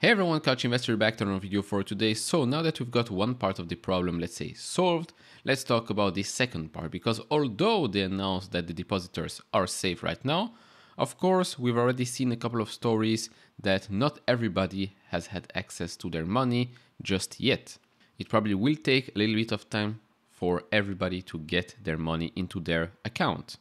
Hey everyone, Couch Investor back to another video for today. So now that we've got one part of the problem, let's say, solved, let's talk about the second part. Because although they announced that the depositors are safe right now, of course, we've already seen a couple of stories that not everybody has had access to their money just yet. It probably will take a little bit of time for everybody to get their money into their account.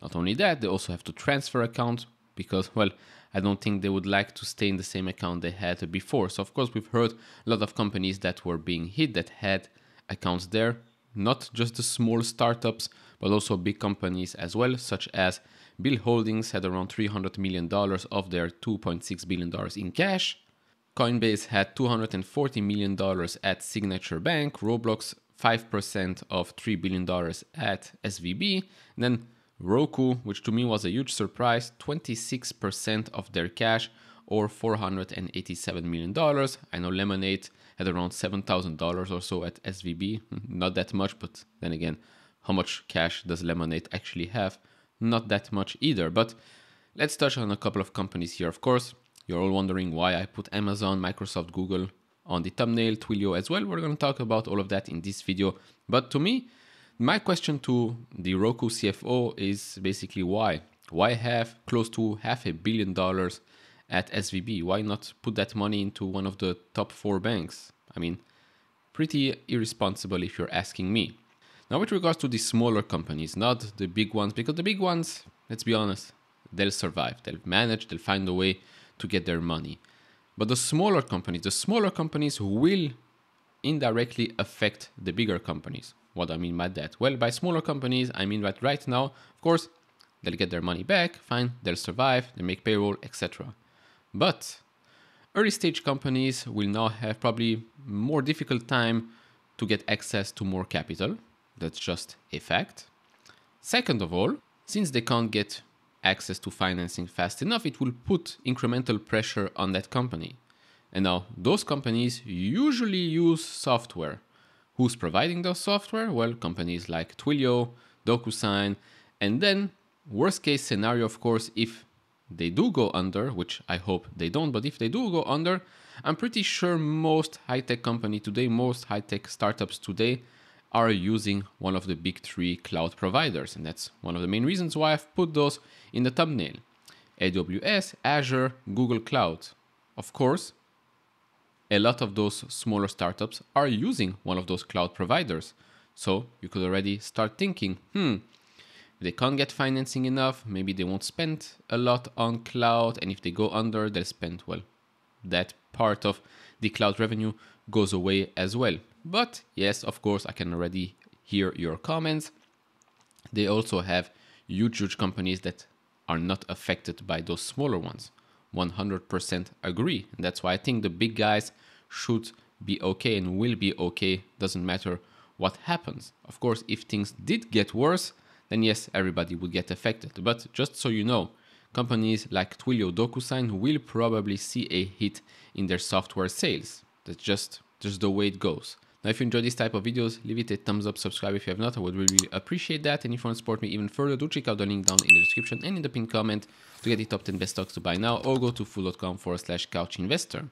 Not only that, they also have to transfer account because, well, I don't think they would like to stay in the same account they had before. So, of course, we've heard a lot of companies that were being hit that had accounts there, not just the small startups, but also big companies as well, such as Bill Holdings had around $300 million of their $2.6 billion in cash. Coinbase had $240 million at Signature Bank, Roblox 5% of $3 billion at SVB, and then Roku, which to me was a huge surprise, 26% of their cash or $487 million. I know Lemonade had around $7,000 or so at SVB. Not that much, but then again, how much cash does Lemonade actually have? Not that much either. But let's touch on a couple of companies here. Of course, you're all wondering why I put Amazon, Microsoft, Google on the thumbnail, Twilio as well. We're going to talk about all of that in this video. But to me, my question to the Roku CFO is basically why? Why have close to $500 million at SVB? Why not put that money into one of the top 4 banks? I mean, pretty irresponsible if you're asking me. Now, with regards to the smaller companies, not the big ones, because the big ones, let's be honest, they'll survive. They'll manage, they'll find a way to get their money. But the smaller companies will indirectly affect the bigger companies. What I mean by that? Well, by smaller companies, I mean that right now, of course, they'll get their money back, fine, they'll survive, they make payroll, etc. But early stage companies will now have probably more difficult time to get access to more capital. That's just a fact. Second of all, since they can't get access to financing fast enough, it will put incremental pressure on that company. And now those companies usually use software. Who's providing those software? Well, companies like Twilio, DocuSign, and then worst case scenario, of course, if they do go under, which I hope they don't, but if they do go under, I'm pretty sure most high-tech company today, most high-tech startups today are using one of the big 3 cloud providers. And that's one of the main reasons why I've put those in the thumbnail. AWS, Azure, Google Cloud. Of course, a lot of those smaller startups are using one of those cloud providers. So you could already start thinking, if they can't get financing enough, maybe they won't spend a lot on cloud. And if they go under, they'll spend, well, that part of the cloud revenue goes away as well. But yes, of course, I can already hear your comments. They also have huge companies that are not affected by those smaller ones. 100% agree. And that's why I think the big guys should be okay and will be okay. Doesn't matter what happens. Of course, if things did get worse, then yes, everybody would get affected. But just so you know, companies like Twilio, DocuSign will probably see a hit in their software sales. That's just the way it goes. Now, if you enjoy this type of videos, leave it a thumbs up, subscribe if you have not. I would really appreciate that. And if you want to support me even further, do check out the link down in the description and in the pinned comment to get the top 10 best stocks to buy now, or go to fool.com/couchinvestor.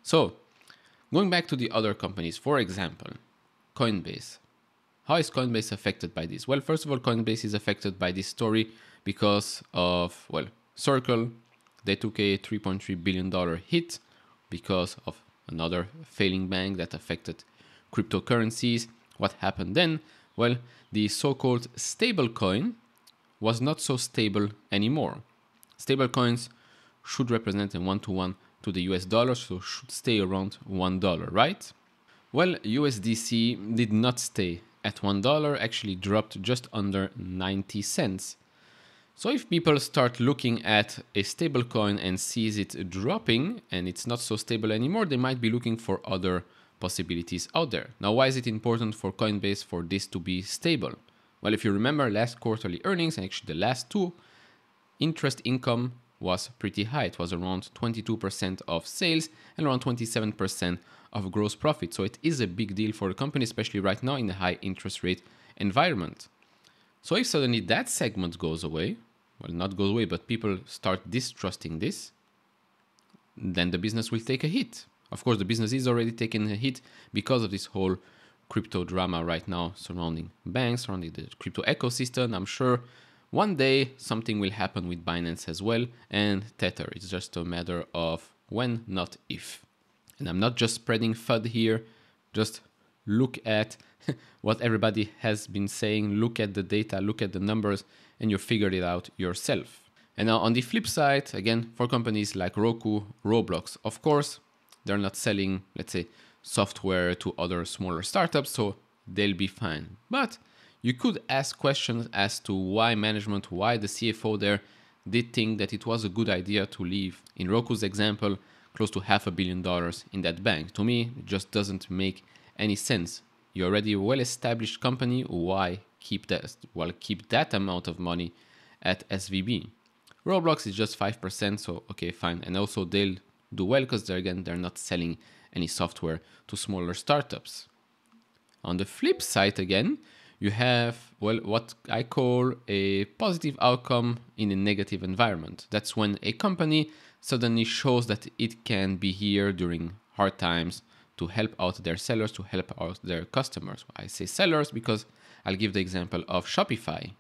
So, going back to the other companies, for example, Coinbase. How is Coinbase affected by this? Well, first of all, Coinbase is affected by this story because of, well, Circle. They took a $3.3 billion hit because of another failing bank that affected cryptocurrencies. What happened then? Well, the so-called stablecoin was not so stable anymore. Stablecoins should represent a 1-to-1 to the US dollar, so should stay around $1, right? Well, USDC did not stay at $1, actually dropped just under 90 cents. So if people start looking at a stablecoin and sees it dropping and it's not so stable anymore, they might be looking for other possibilities out there. Now, why is it important for Coinbase for this to be stable? Well, if you remember last quarterly earnings, and actually the last 2, interest income was pretty high. It was around 22% of sales and around 27% of gross profit. So it is a big deal for the company, especially right now in a high interest rate environment. So if suddenly that segment goes away, well, not goes away, but people start distrusting this, then the business will take a hit. Of course, the business is already taking a hit because of this whole crypto drama right now surrounding banks, surrounding the crypto ecosystem. I'm sure one day something will happen with Binance as well and Tether. It's just a matter of when, not if. And I'm not just spreading FUD here, just look at what everybody has been saying, look at the data, look at the numbers, and you figure it out yourself. And now on the flip side, again, for companies like Roku, Roblox, of course, they're not selling, let's say, software to other smaller startups, so they'll be fine. But you could ask questions as to why management, why the CFO there did think that it was a good idea to leave, in Roku's example, close to $500 million in that bank. To me, it just doesn't make any sense. You're already a well-established company, why keep that amount of money at SVB? Roblox is just 5%, so okay, fine. And also they'll do well because they're not selling any software to smaller startups. On the flip side again, you have, well, what I call a positive outcome in a negative environment. That's when a company suddenly shows that it can be here during hard times to help out their sellers, to help out their customers. I say sellers because I'll give the example of Shopify.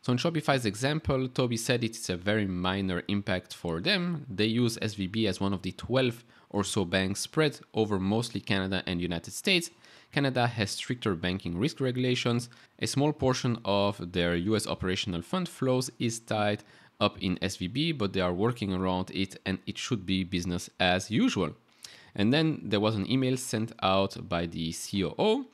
So in Shopify's example, Toby said it's a very minor impact for them. They use SVB as one of the 12 or so banks spread over mostly Canada and United States. Canada has stricter banking risk regulations. A small portion of their US operational fund flows is tied up in SVB, but they are working around it and it should be business as usual. And then there was an email sent out by the COO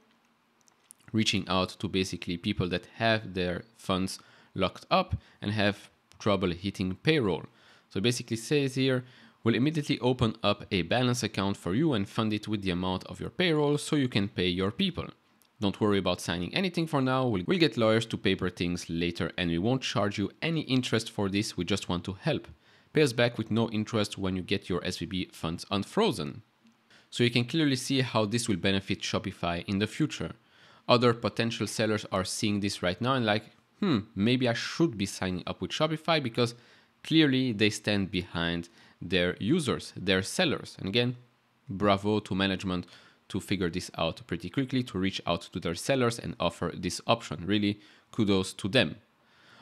reaching out to basically people that have their funds locked up and have trouble hitting payroll. So it basically says here, we'll immediately open up a balance account for you and fund it with the amount of your payroll so you can pay your people. Don't worry about signing anything for now. We'll get lawyers to paper things later and we won't charge you any interest for this. We just want to help. Pay us back with no interest when you get your SVB funds unfrozen. So you can clearly see how this will benefit Shopify in the future. Other potential sellers are seeing this right now and like, maybe I should be signing up with Shopify because clearly they stand behind their users, their sellers. And again, bravo to management to figure this out pretty quickly, to reach out to their sellers and offer this option. Really, kudos to them.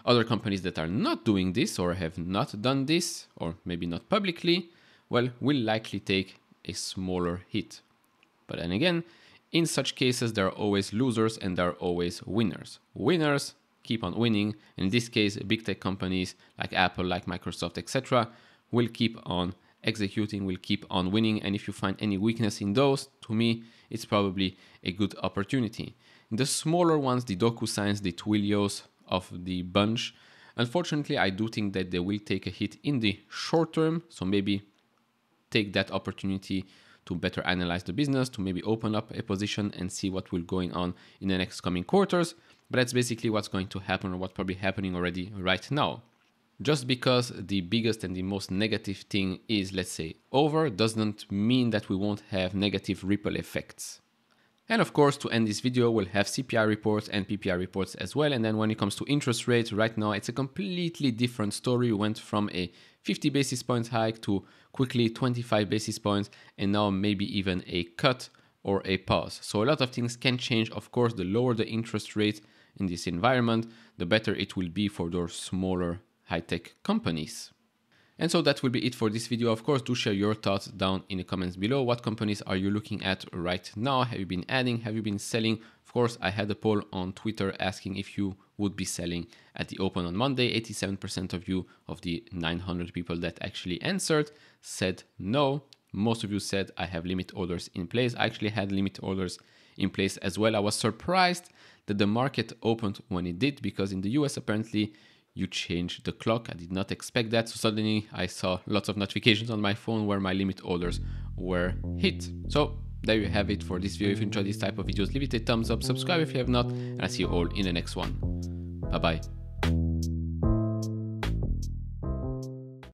Other companies that are not doing this or have not done this, or maybe not publicly, well, will likely take a smaller hit. But then again, in such cases, there are always losers and there are always winners. Winners keep on winning. In this case, big tech companies like Apple, like Microsoft, etc. will keep on executing, will keep on winning. And if you find any weakness in those, to me, it's probably a good opportunity. In the smaller ones, the DocuSigns, the Twilios of the bunch, unfortunately, I do think that they will take a hit in the short term. So maybe take that opportunity to better analyze the business, to maybe open up a position and see what will going on in the next coming quarters. But that's basically what's going to happen or what's probably happening already right now. Just because the biggest and the most negative thing is, let's say, over, doesn't mean that we won't have negative ripple effects. And of course, to end this video, we'll have CPI reports and PPI reports as well. And then when it comes to interest rates, right now, it's a completely different story. We went from a 50 basis points hike to quickly 25 basis points, and now maybe even a cut or a pause. So a lot of things can change. Of course, the lower the interest rate in this environment, the better it will be for those smaller high-tech companies. And so that will be it for this video. Of course, do share your thoughts down in the comments below. What companies are you looking at right now? Have you been adding? Have you been selling? Of course, I had a poll on Twitter asking if you would be selling at the open on Monday. 87% of you, of the 900 people that actually answered, said no. Most of you said I have limit orders in place. I actually had limit orders in place as well. I was surprised that the market opened when it did, because in the US apparently you changed the clock. I did not expect that. So suddenly I saw lots of notifications on my phone where my limit orders were hit. So there you have it for this video. If you enjoyed this type of videos, leave it a thumbs up, subscribe if you have not, and I'll see you all in the next one. Bye bye.